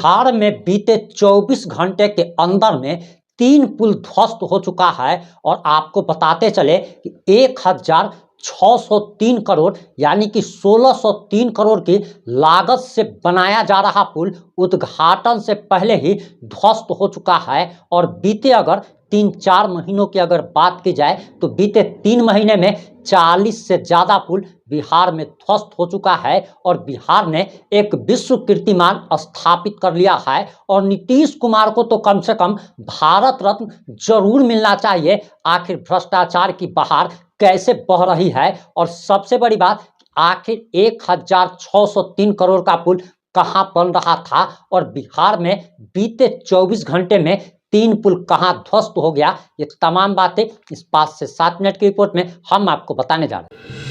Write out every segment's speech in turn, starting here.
बिहार में बीते 24 घंटे के अंदर में 3 पुल ध्वस्त हो चुका है और आपको बताते चले कि 1603 करोड़ यानी कि 1603 करोड़ की लागत से बनाया जा रहा पुल उद्घाटन से पहले ही ध्वस्त हो चुका है। और बीते अगर 3-4 महीनों की अगर बात की जाए तो बीते 3 महीने में 40 से ज़्यादा पुल बिहार में ध्वस्त हो चुका है और बिहार ने एक विश्व कीर्तिमान स्थापित कर लिया है। और नीतीश कुमार को तो कम से कम भारत रत्न जरूर मिलना चाहिए। आखिर भ्रष्टाचार की बहार कैसे बह रही है और सबसे बड़ी बात, आखिर 1603 करोड़ का पुल कहां बन रहा था और बिहार में बीते 24 घंटे में 3 पुल कहां ध्वस्त हो गया, ये तमाम बातें इस 5 से 7 मिनट की रिपोर्ट में हम आपको बताने जा रहे हैं।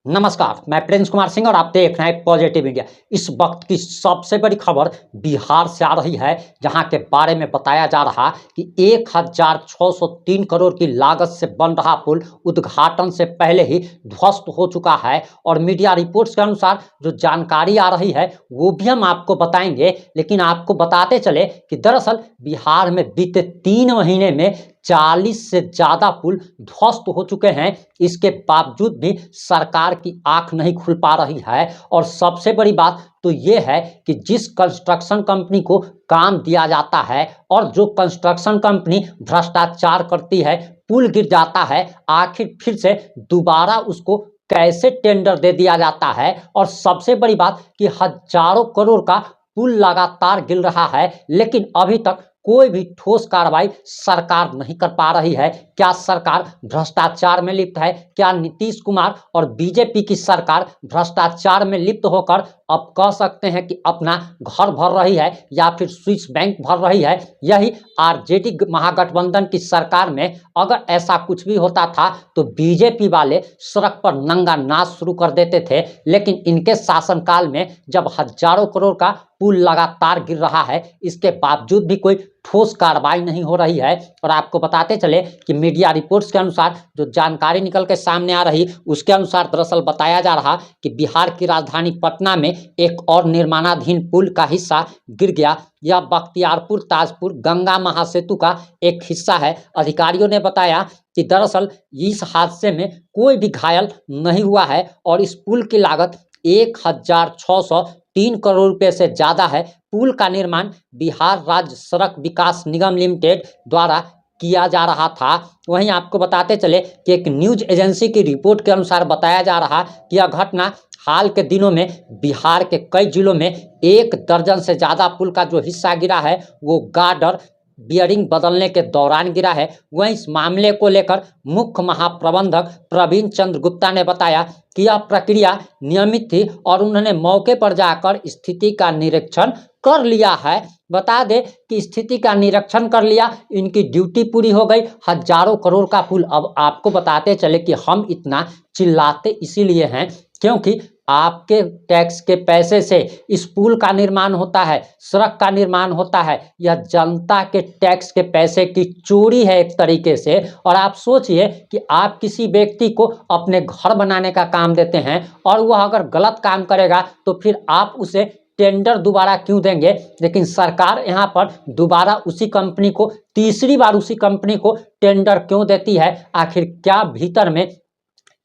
नमस्कार, मैं प्रिंस कुमार सिंह और आप देख रहे हैं पॉजिटिव इंडिया। इस वक्त की सबसे बड़ी खबर बिहार से आ रही है, जहां के बारे में बताया जा रहा कि 1603 करोड़ की लागत से बन रहा पुल उद्घाटन से पहले ही ध्वस्त हो चुका है। और मीडिया रिपोर्ट्स के अनुसार जो जानकारी आ रही है वो भी हम आपको बताएंगे, लेकिन आपको बताते चले कि दरअसल बिहार में बीते 3 महीने में 40 से ज़्यादा पुल ध्वस्त हो चुके हैं। इसके बावजूद भी सरकार की आंख नहीं खुल पा रही है। और सबसे बड़ी बात तो ये है कि जिस कंस्ट्रक्शन कंपनी को काम दिया जाता है और जो कंस्ट्रक्शन कंपनी भ्रष्टाचार करती है, पुल गिर जाता है, आखिर फिर से दोबारा उसको कैसे टेंडर दे दिया जाता है। और सबसे बड़ी बात कि हजारों करोड़ का पुल लगातार गिर रहा है, लेकिन अभी तक कोई भी ठोस कार्रवाई सरकार नहीं कर पा रही है। क्या सरकार भ्रष्टाचार में लिप्त है? क्या नीतीश कुमार और बीजेपी की सरकार भ्रष्टाचार में लिप्त होकर अब कह सकते हैं कि अपना घर भर रही है या फिर स्विस बैंक भर रही है? यही आरजेडी महागठबंधन की सरकार में अगर ऐसा कुछ भी होता था तो बीजेपी वाले सड़क पर नंगा नाच शुरू कर देते थे, लेकिन इनके शासनकाल में जब हजारों करोड़ का पुल लगातार गिर रहा है, इसके बावजूद भी कोई ठोस कार्रवाई नहीं हो रही है। और आपको बताते चले कि मीडिया रिपोर्ट्स के अनुसार जो जानकारी निकल के सामने आ रही उसके अनुसार दरअसल बताया जा रहा कि बिहार की राजधानी पटना में एक और निर्माणाधीन पुल का हिस्सा गिर गया। यह बख्तियारपुर ताजपुर गंगा महासेतु का एक हिस्सा है। अधिकारियों ने बताया कि दरअसल इस हादसे में कोई भी घायल नहीं हुआ है और इस पुल की लागत 1603 करोड़ रुपए से ज़्यादा है। पुल का निर्माण बिहार राज्य सड़क विकास निगम लिमिटेड द्वारा किया जा रहा था। वहीं आपको बताते चले कि एक न्यूज एजेंसी की रिपोर्ट के अनुसार बताया जा रहा कि यह घटना हाल के दिनों में बिहार के कई जिलों में 1 दर्जन से ज़्यादा पुल का जो हिस्सा गिरा है वो गार्डर बियरिंग बदलने के दौरान गिरा है। वहीं इस मामले को लेकर मुख्य महाप्रबंधक प्रवीण चंद्र गुप्ता ने बताया कि यह प्रक्रिया नियमित थी और उन्होंने मौके पर जाकर स्थिति का निरीक्षण कर लिया है। बता दें कि स्थिति का निरीक्षण कर लिया, इनकी ड्यूटी पूरी हो गई। हजारों करोड़ का पुल, अब आपको बताते चले कि हम इतना चिल्लाते इसीलिए हैं क्योंकि आपके टैक्स के पैसे से इस पुल का निर्माण होता है, सड़क का निर्माण होता है। यह जनता के टैक्स के पैसे की चोरी है एक तरीके से। और आप सोचिए कि आप किसी व्यक्ति को अपने घर बनाने का काम देते हैं और वह अगर गलत काम करेगा तो फिर आप उसे टेंडर दोबारा क्यों देंगे? लेकिन सरकार यहाँ पर दोबारा उसी कंपनी को, तीसरी बार उसी कंपनी को टेंडर क्यों देती है? आखिर क्या भीतर में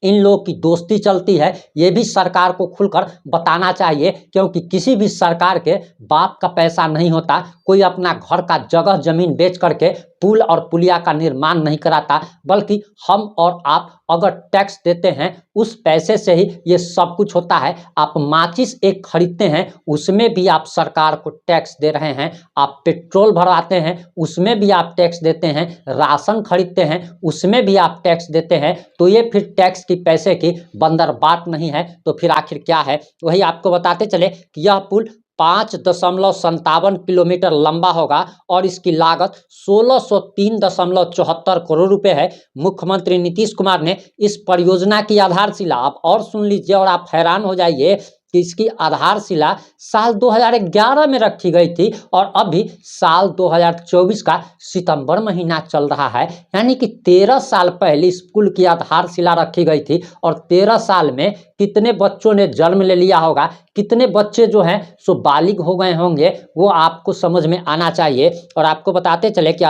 इन लोगों की दोस्ती चलती है? ये भी सरकार को खुलकर बताना चाहिए, क्योंकि किसी भी सरकार के बाप का पैसा नहीं होता। कोई अपना घर का जगह जमीन बेच करके पुल और पुलिया का निर्माण नहीं कराता, बल्कि हम और आप अगर टैक्स देते हैं उस पैसे से ही ये सब कुछ होता है। आप माचिस एक खरीदते हैं उसमें भी आप सरकार को टैक्स दे रहे हैं, आप पेट्रोल भरवाते हैं उसमें भी आप टैक्स देते हैं, राशन खरीदते हैं उसमें भी आप टैक्स देते हैं। तो ये फिर टैक्स की पैसे की बंदरबाट नहीं है तो फिर आखिर क्या है? वही आपको बताते चले कि यह पुल 5.57 किलोमीटर लंबा होगा और इसकी लागत 1603.74 करोड़ रुपए है। मुख्यमंत्री नीतीश कुमार ने इस परियोजना की आधारशिला, आप और सुन लीजिए और आप हैरान हो जाइए कि इसकी आधारशिला साल 2011 में रखी गई थी और अभी साल 2024 का सितंबर महीना चल रहा है, यानी कि 13 साल पहले इस पुल की आधारशिला रखी गई थी। और 13 साल में कितने बच्चों ने जन्म ले लिया होगा, कितने बच्चे जो हैं सो बालिग हो गए होंगे, वो आपको समझ में आना चाहिए। और आपको बताते चले कि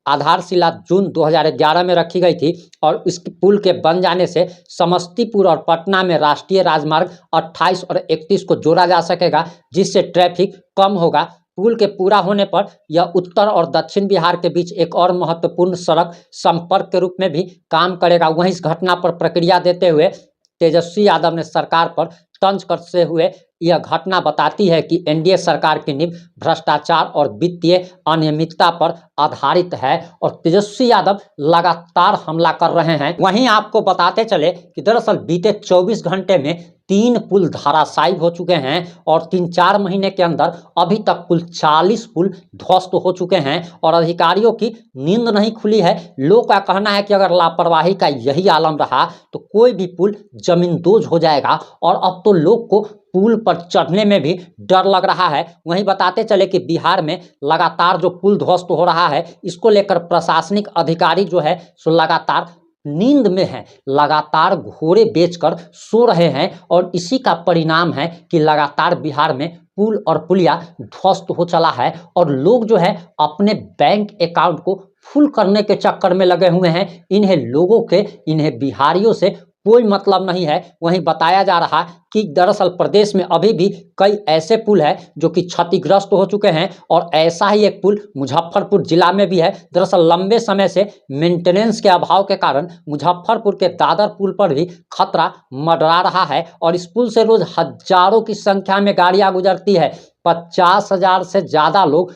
आधारशिला जून 2011 में रखी गई थी और इस पुल के बन जाने से समस्तीपुर और पटना में राष्ट्रीय राजमार्ग 28 और 31 को जोड़ा जा सकेगा, जिससे ट्रैफिक कम होगा। पुल के पूरा होने पर यह उत्तर और दक्षिण बिहार के बीच एक और महत्वपूर्ण सड़क संपर्क के रूप में भी काम करेगा। वहीं इस घटना पर प्रतिक्रिया देते हुए तेजस्वी यादव ने सरकार पर तंज कसते हुए यह घटना बताती है कि एनडीए सरकार की नींव भ्रष्टाचार और वित्तीय अनियमितता पर आधारित है और तेजस्वी यादव लगातार हमला कर रहे हैं। वहीं आपको बताते चले कि दरअसल बीते 24 घंटे में 3 पुल धराशायी हो चुके हैं और 3-4 महीने के अंदर अभी तक कुल 40 पुल ध्वस्त हो चुके हैं और अधिकारियों की नींद नहीं खुली है। लोग का कहना है कि अगर लापरवाही का यही आलम रहा तो कोई भी पुल जमींदोज हो जाएगा और अब तो लोग को पुल पर चढ़ने में भी डर लग रहा है। वहीं बताते चले कि बिहार में लगातार जो पुल ध्वस्त हो रहा है, इसको लेकर प्रशासनिक अधिकारी जो है सो लगातार नींद में है, लगातार घोड़े बेचकर सो रहे हैं और इसी का परिणाम है कि लगातार बिहार में पुल और पुलिया ध्वस्त हो चला है और लोग जो है अपने बैंक अकाउंट को फुल करने के चक्कर में लगे हुए हैं। इन्हें बिहारियों से कोई मतलब नहीं है। वहीं बताया जा रहा कि दरअसल प्रदेश में अभी भी कई ऐसे पुल हैं जो कि क्षतिग्रस्त हो चुके हैं और ऐसा ही एक पुल मुजफ्फरपुर जिला में भी है। दरअसल लंबे समय से मेंटेनेंस के अभाव के कारण मुजफ्फरपुर के दादर पुल पर भी खतरा मंडरा रहा है और इस पुल से रोज हजारों की संख्या में गाड़ियां गुजरती है। 50,000 से ज़्यादा लोग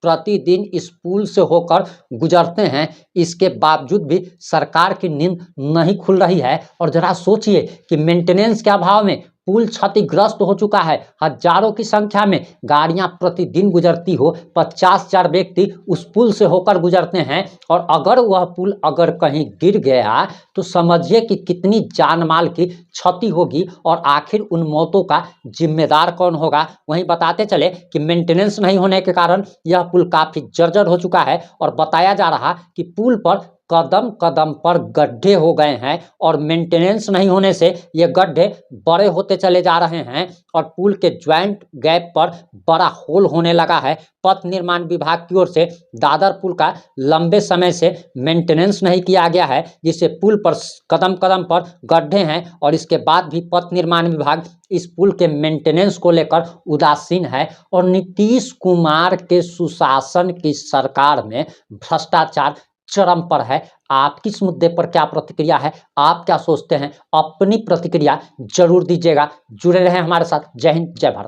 प्रतिदिन इस पुल से होकर गुजरते हैं। इसके बावजूद भी सरकार की नींद नहीं खुल रही है और जरा सोचिए कि मेंटेनेंस के अभाव में पुल क्षतिग्रस्त हो चुका है, हजारों की संख्या में गाड़ियां प्रतिदिन गुजरती हो, 50,000 व्यक्ति उस पुल से होकर गुजरते हैं और अगर वह पुल कहीं गिर गया तो समझिए कि कितनी जान माल की क्षति होगी और आखिर उन मौतों का जिम्मेदार कौन होगा। वहीं बताते चले कि मेंटेनेंस नहीं होने के कारण यह पुल काफ़ी जर्जर हो चुका है और बताया जा रहा कि पुल पर कदम कदम पर गड्ढे हो गए हैं और मेंटेनेंस नहीं होने से ये गड्ढे बड़े होते चले जा रहे हैं और पुल के ज्वाइंट गैप पर बड़ा होल होने लगा है। पथ निर्माण विभाग की ओर से दादर पुल का लंबे समय से मेंटेनेंस नहीं किया गया है, जिससे पुल पर कदम कदम पर गड्ढे हैं और इसके बाद भी पथ निर्माण विभाग इस पुल के मेंटेनेंस को लेकर उदासीन है और नीतीश कुमार के सुशासन की सरकार में भ्रष्टाचार चरम पर है। आपकी इस मुद्दे पर क्या प्रतिक्रिया है, आप क्या सोचते हैं? अपनी प्रतिक्रिया जरूर दीजिएगा। जुड़े रहें हमारे साथ। जय हिंद, जय भारत।